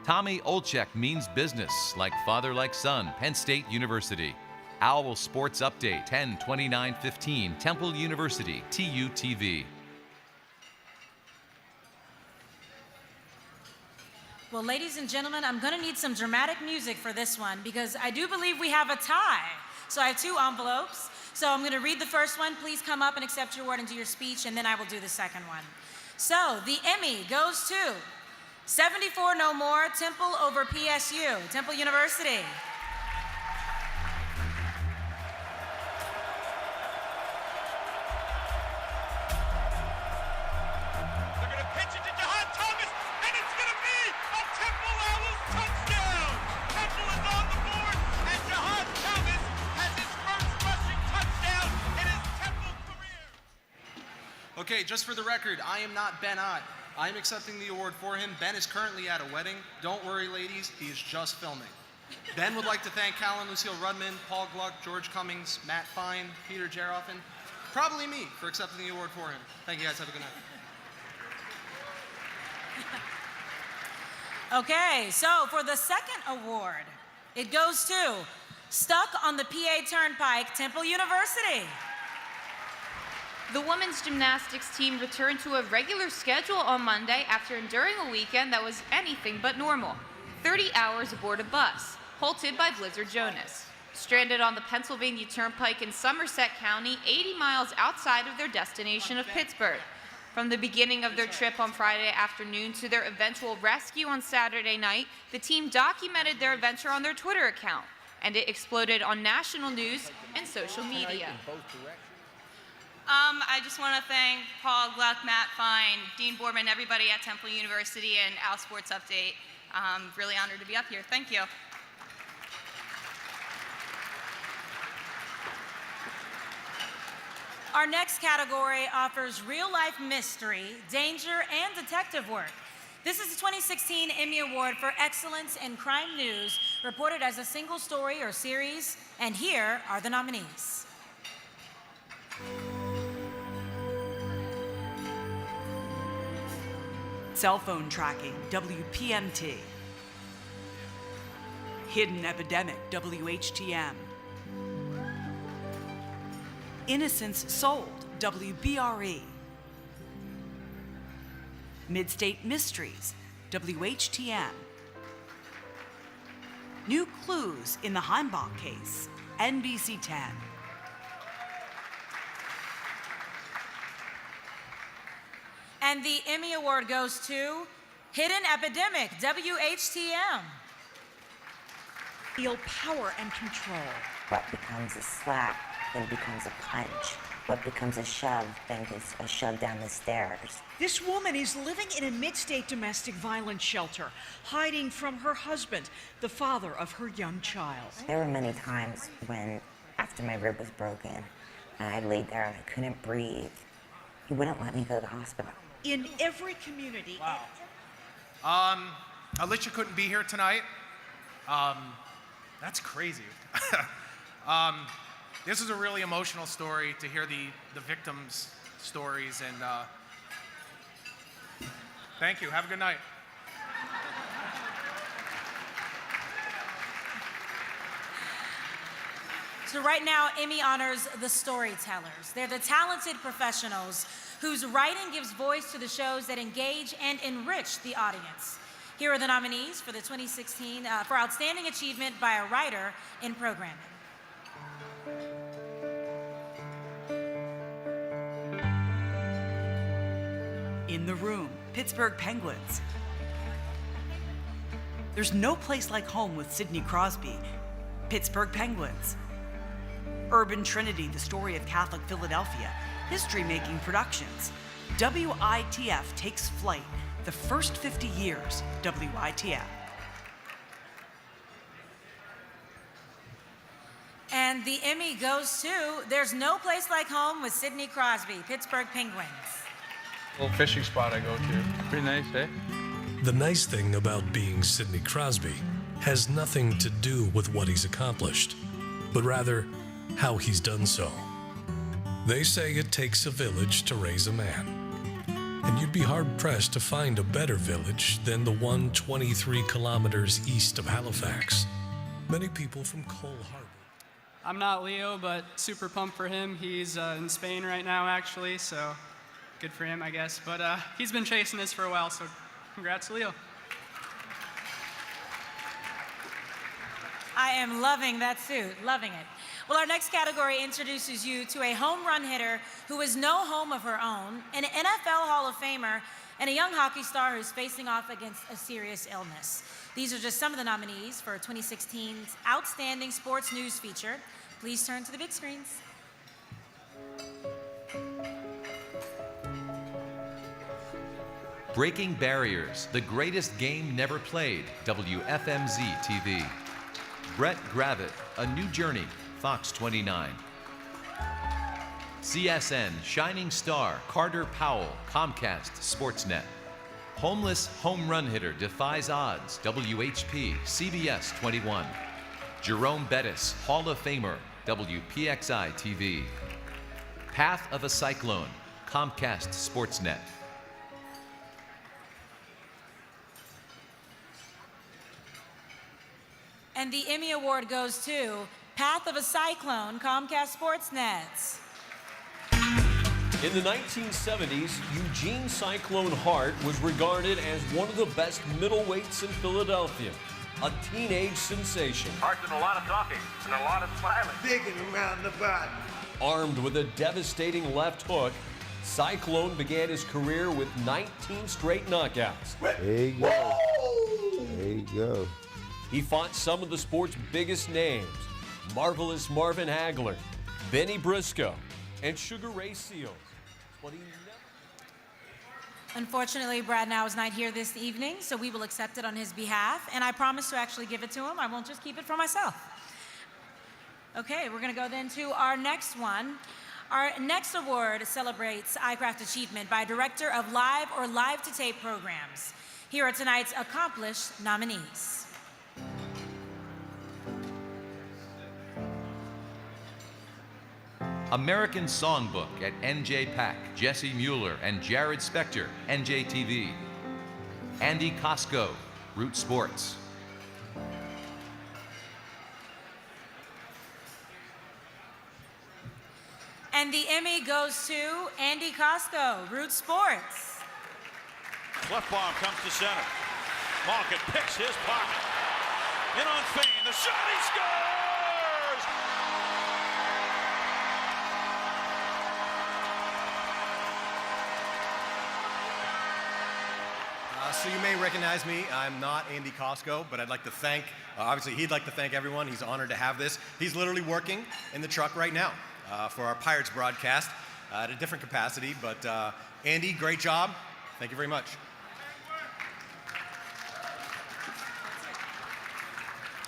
Tommy Olczek Means Business, Like Father Like Son, Penn State University. Owl Sports Update, 10/29/15, Temple University, TUTV. Well, ladies and gentlemen, I'm going to need some dramatic music for this one because I do believe we have a tie. So I have two envelopes. So I'm going to read the first one. Please come up and accept your award and do your speech, and then I will do the second one. So the Emmy goes to 74 No More, Temple over PSU, Temple University. Okay, Okay, just for the record, I am not Ben Ott. I am accepting the award for him. Ben is currently at a wedding. Don't worry, ladies, he is just filming. Ben would like to thank Callan Lucille Rudman, Paul Gluck, George Cummings, Matt Fine, Peter Jeroffen, probably me, for accepting the award for him. Thank you guys, have a good night. Okay, so for the second award, it goes to Stuck on the PA Turnpike, Temple University. The women's gymnastics team returned to a regular schedule on Monday after enduring a weekend that was anything but normal. 30 hours aboard a bus, halted by Blizzard Jonas. Stranded on the Pennsylvania Turnpike in Somerset County, 80 miles outside of their destination of Pittsburgh. From the beginning of their trip on Friday afternoon to their eventual rescue on Saturday night, the team documented their adventure on their Twitter account, and it exploded on national news and social media. I just want to thank Paul Gluck, Matt Fine, Dean Boardman, everybody at Temple University and Al Sports Update. Really honored to be up here. Thank you. Our next category offers real-life mystery, danger, and detective work. This is the 2016 Emmy Award for Excellence in Crime News, reported as a single story or series, and here are the nominees. Cell phone tracking, WPMT. Hidden epidemic, WHTM. Innocence sold, WBRE. Midstate Mysteries, WHTM. New clues in the Heimbach case, NBC 10. And the Emmy Award goes to Hidden Epidemic, WHTM. Feel power and control. What becomes a slap then becomes a punch. What becomes a shove then is a shove down the stairs. This woman is living in a mid-state domestic violence shelter, hiding from her husband, the father of her young child. There were many times when, after my rib was broken, and I laid there and I couldn't breathe, he wouldn't let me go to the hospital. In every community. Wow. Alicia couldn't be here tonight. That's crazy. This is a really emotional story to hear the victims' stories, and thank you. Have a good night. So right now, Emmy honors the storytellers. They're the talented professionals whose writing gives voice to the shows that engage and enrich the audience. Here are the nominees for the 2016 for Outstanding Achievement by a Writer in Programming. In the Room, Pittsburgh Penguins. There's No Place Like Home with Sidney Crosby, Pittsburgh Penguins. Urban Trinity, the story of Catholic Philadelphia, History Making Productions. WITF takes flight, the first 50 years, WITF. And the Emmy goes to There's No Place Like Home with Sidney Crosby, Pittsburgh Penguins. Little fishing spot I go to. Pretty nice, eh? The nice thing about being Sidney Crosby has nothing to do with what he's accomplished, but rather how he's done so. They say it takes a village to raise a man, and you'd be hard-pressed to find a better village than the one 23 kilometers east of Halifax. Many people from Cole Harbor. I'm not Leo, but super pumped for him. He's in Spain right now, actually, so good for him, I guess. But he's been chasing this for a while, so congrats, Leo. I am loving that suit, loving it. Well, our next category introduces you to a home run hitter who is no home of her own, an NFL Hall of Famer, and a young hockey star who's facing off against a serious illness. These are just some of the nominees for 2016's Outstanding Sports News Feature. Please turn to the big screens. Breaking Barriers, the greatest game never played, WFMZ TV. Brett Gravitt, A New Journey, Fox 29. CSN, Shining Star, Carter Powell, Comcast, Sportsnet. Homeless home run hitter defies odds, WHP, CBS 21. Jerome Bettis, Hall of Famer, WPXI TV. Path of a Cyclone, Comcast Sportsnet. And the Emmy Award goes to Path of a Cyclone, Comcast Sportsnet. In the 1970s, Eugene Cyclone Hart was regarded as one of the best middleweights in Philadelphia, a teenage sensation. Hart's done a lot of talking and a lot of smiling. Digging around the butt. Armed with a devastating left hook, Cyclone began his career with 19 straight knockouts. There you go. There you go. He fought some of the sport's biggest names, Marvelous Marvin Hagler, Benny Briscoe, and Sugar Ray Seals. But he Unfortunately, Brad now is not here this evening, so we will accept it on his behalf, and I promise to actually give it to him. I won't just keep it for myself. Okay, we're gonna go then to our next one. Our next award celebrates iCraft achievement by director of live or live-to-tape programs. Here are tonight's accomplished nominees. American Songbook at NJPAC, Jesse Mueller and Jared Spector, NJTV. Andy Costco, Root Sports. And the Emmy goes to Andy Costco, Root Sports. Left bomb comes to center. Malkin picks his pocket. In on Fane, the shot, he scores! So you may recognize me. I'm not Andy Costco, but I'd like to thank, obviously he'd like to thank everyone. He's honored to have this. He's literally working in the truck right now for our Pirates broadcast at a different capacity. But Andy, great job. Thank you very much.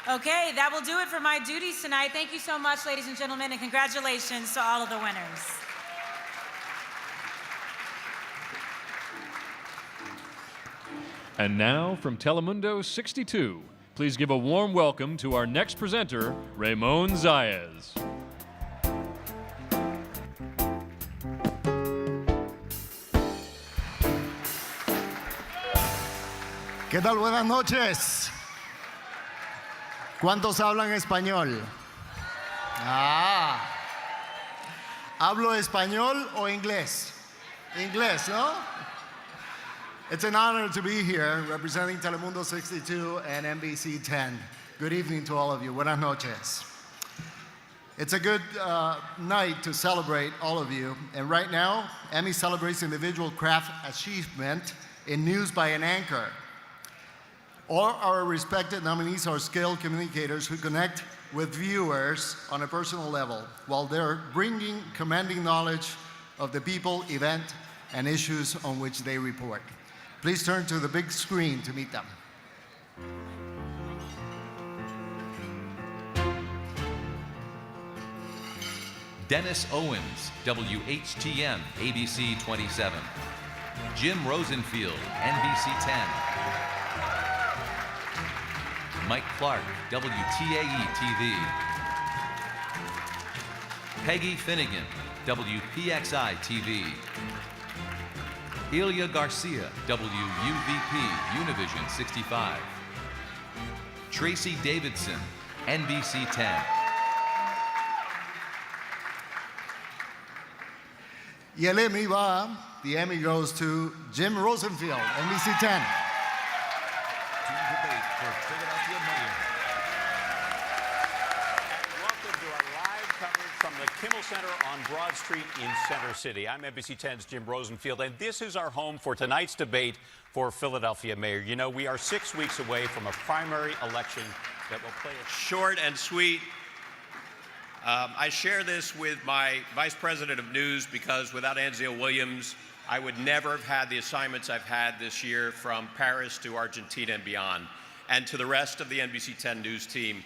Okay, that will do it for my duties tonight. Thank you so much, ladies and gentlemen, and congratulations to all of the winners. And now, from Telemundo 62, please give a warm welcome to our next presenter, Ramon Zayas. ¿Qué tal? Buenas noches. ¿Cuántos hablan español? ¿Hablo español o inglés? Inglés, ¿no? It's an honor to be here representing Telemundo 62 and NBC 10. Good evening to all of you. Buenas noches. It's a good night to celebrate all of you. And right now, Emmy celebrates individual craft achievement in news by an anchor. All our respected nominees are skilled communicators who connect with viewers on a personal level while they're bringing commanding knowledge of the people, event, and issues on which they report. Please turn to the big screen to meet them. Dennis Owens, WHTM, ABC 27. Jim Rosenfield, NBC 10. Mike Clark, WTAE TV. Peggy Finnegan, WPXI TV. Ilya Garcia, WUVP, Univision 65. Tracy Davidson, NBC 10. Y el Emmy va, the Emmy goes to Jim Rosenfield, NBC 10. Welcome to our live coverage from the Kimmel Center on Broad Street in Center City. I'm NBC 10's Jim Rosenfield, and this is our home for tonight's debate for Philadelphia mayor. You know, we are 6 weeks away from a primary election that will play a short and sweet. I share this with my Vice President of News because without Anzio Williams, I would never have had the assignments I've had this year from Paris to Argentina and beyond. And to the rest of the NBC 10 News team,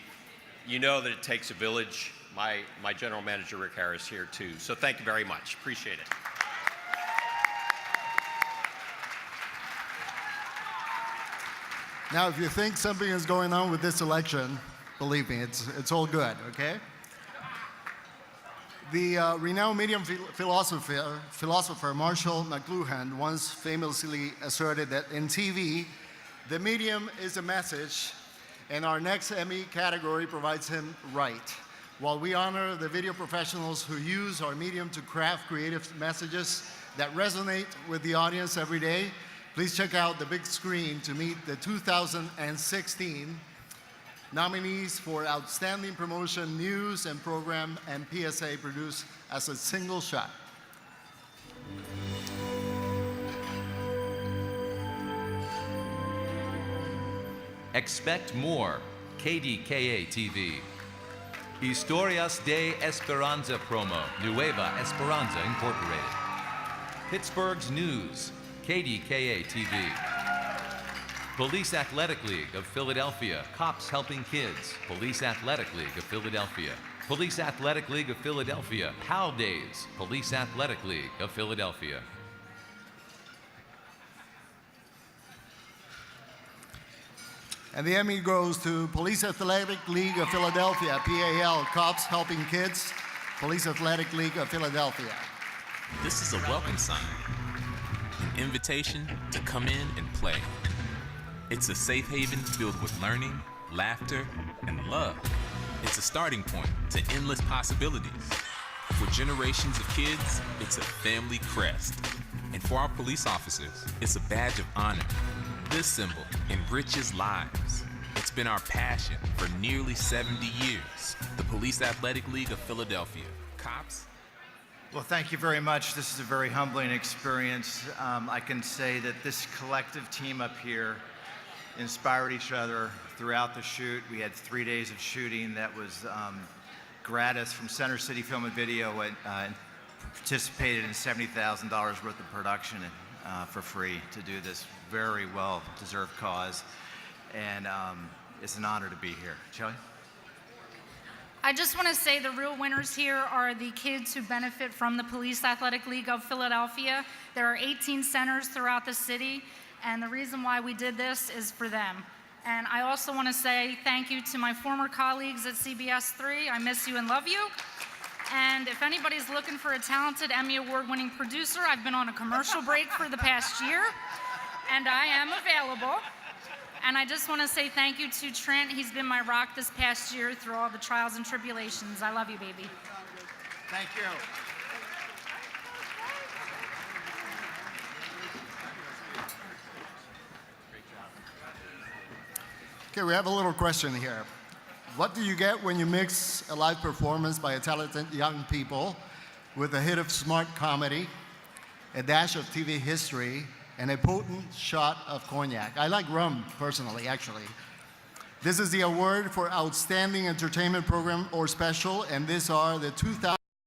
you know that it takes a village. my general manager, Rick Harris, here too. So thank you very much. Appreciate it. Now, if you think something is going on with this election, believe me, it's all good, okay? The renowned medium philosopher Marshall McLuhan once famously asserted that in TV, the medium is a message, and our next Emmy category provides him right. While we honor the video professionals who use our medium to craft creative messages that resonate with the audience every day, please check out the big screen to meet the 2016 nominees for Outstanding Promotion, News and Program, and PSA produced as a single shot. Expect more. KDKA TV. Historias de Esperanza promo. Nueva Esperanza Incorporated. Pittsburgh's News. KDKA TV. Police Athletic League of Philadelphia. Cops Helping Kids. Police Athletic League of Philadelphia. Police Athletic League of Philadelphia. PAL Days. Police Athletic League of Philadelphia. And the Emmy goes to Police Athletic League of Philadelphia, PAL, Cops Helping Kids, Police Athletic League of Philadelphia. This is a welcome sign, an invitation to come in and play. It's a safe haven filled with learning, laughter, and love. It's a starting point to endless possibilities. For generations of kids, it's a family crest. And for our police officers, it's a badge of honor. This symbol enriches lives. It's been our passion for nearly 70 years. The Police Athletic League of Philadelphia. Cops. Well, thank you very much. This is a very humbling experience. I can say that this collective team up here inspired each other throughout the shoot. We had 3 days of shooting that was gratis from Center City Film and Video and participated in $70,000 worth of production for free to do this very well-deserved cause. And it's an honor to be here. Shelley? I just want to say the real winners here are the kids who benefit from the Police Athletic League of Philadelphia. There are 18 centers throughout the city, and the reason why we did this is for them. And I also want to say thank you to my former colleagues at CBS 3. I miss you and love you. And if anybody's looking for a talented Emmy Award-winning producer, I've been on a commercial break for the past year, and I am available. And I just want to say thank you to Trent. He's been my rock this past year through all the trials and tribulations. I love you, baby. Thank you. Okay, we have a little question here. What do you get when you mix a live performance by a talented young people with a hit of smart comedy, a dash of TV history, and a potent shot of cognac? I like rum, personally, actually. This is the award for Outstanding Entertainment Program or Special, and these are the 2000